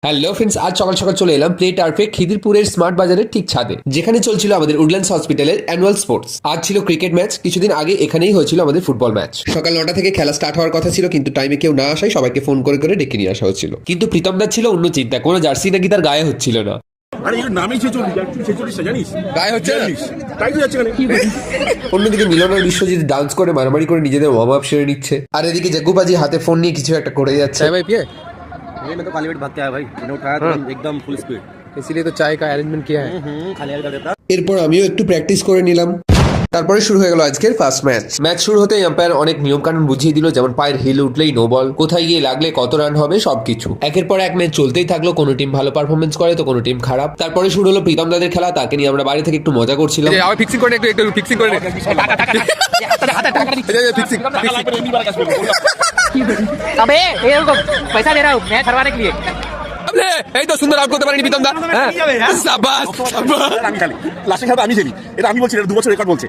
Hello friends, আজ সকাল সকাল চলে এলাম প্লে টার্ফে খিদিরপুরের স্মার্ট বাজারের ঠিক ছাদে, যেখানে চলছিল আমাদের উডল্যান্ডস হসপিটালের অ্যানুয়াল স্পোর্টস। আজ ছিল ক্রিকেট ম্যাচ, কিছুদিন আগে এখানেই হয়েছিল আমাদের ফুটবল ম্যাচ। সকাল 9টা থেকে খেলা স্টার্ট হওয়ার কথা ছিল, কিন্তু টাইমে কেউ না আসায় সবাইকে ফোন করে করে ডেকে নিয়ে আসা হচ্ছিল। কিন্তু প্রীতমদার ছিল অন্য চিন্তা, কোনো জার্সি নাকি তার গায়ে হচ্ছিল না। আরে এর নামই 46 জানিস গায়ে হচ্ছে না? তাই তো যাচ্ছে অন্যদিকে মিলন আর বিশ্বজিৎ ডান্স করে মারামারি করে নিজেদের ওয়ার্ম আপ সেরে নিচ্ছে, আর এদিকে জগ্গুবাজি হাতে ফোন নিয়ে কিছু একটা করে যাচ্ছে। भाई पिए ये मैं तो काली वेट भाग के आया भाई, मैंने उठाया तो एकदम फुल स्पीड। इसीलिए तो चाय का अरेंजमेंट किया है। खाली हाथ कर देता। এরপর আমিও একটু প্র্যাকটিস করে নিলাম। তারপরে শুরু হয়ে গেল আজকের ফার্স্ট ম্যাচ। ম্যাচ শুরু হতেই আম্পায়ার অনেক নিয়ম কানুন বুঝিয়ে দিল, যেমন পায়ের হিল উঠলেই নো বল, কোথায় গিয়ে লাগলে কত রান হবে সবকিছু। একের পর এক ম্যাচ চলতেই থাকলো, কোনো টিম ভালো পারফরমেন্স করে তো কোনো টিম খারাপ। তারপরে শুরু হলো প্রীতম দাদের খেলা, তাকে নিয়ে আমরা বাইরে থেকে একটু মজা করছিলাম। आओ फिक्सिंग करने एक फिक्सिंग करने फिक्सिंग अबे ये रुको, पैसा दे रहा हूँ मैच हरवाने के लिए। अबे এই তো সুন্দর আউট করতে পারেনি প্রীতম দা। শাবাশ শাবাশ। আমি খালি লাস্টের খেলা আমি খেলি, এটা আমি বলছি, এটা 2 বছর রেকর্ড বলছে।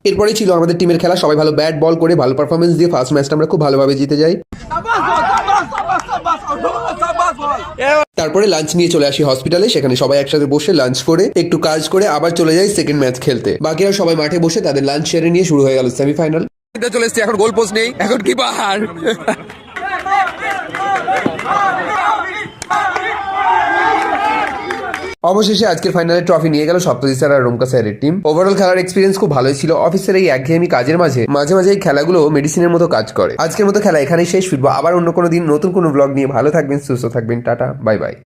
এরপরে ছিল আমাদের টিমের খেলা, সবাই ভালো ব্যাট বল করে ভালো পারফরমেন্স দিয়ে ফার্স্ট ম্যাচটা আমরা খুব ভালোভাবে জিতে যাই। তারপরে লাঞ্চ নিয়ে চলে আসি হসপিটালে, সেখানে সবাই একসাথে বসে লাঞ্চ করে একটু কাজ করে আবার চলে যাই সেকেন্ড ম্যাচ খেলতে। বাকিরা সবাই মাঠে বসে তাদের লাঞ্চ সেরে নিয়ে শুরু হয়ে গেল সেমিফাইনাল। চলে এসেছি, এখন গোল পোস্ট নেই, এখন কি বাহার। অবশেষে আজকের ফাইনালে ট্রফি নিয়ে গেল সপ্তজিৎ স্যার আর রোমকা স্যারের টিম। ওভারঅল খেলার এক্সপিরিয়েন্স খুব ভালোই ছিল। অফিসের এই একঘেয়েমি কাজের মাঝে মাঝে এই খেলাগুলো মেডিসিনের মতো কাজ করে। আজকের মতো খেলা এখানেই শেষ, ফিরবো আবার অন্য কোনো দিন নতুন কোনো ব্লগ নিয়ে। ভালো থাকবেন, সুস্থ থাকবেন, টাটা, বাই বাই।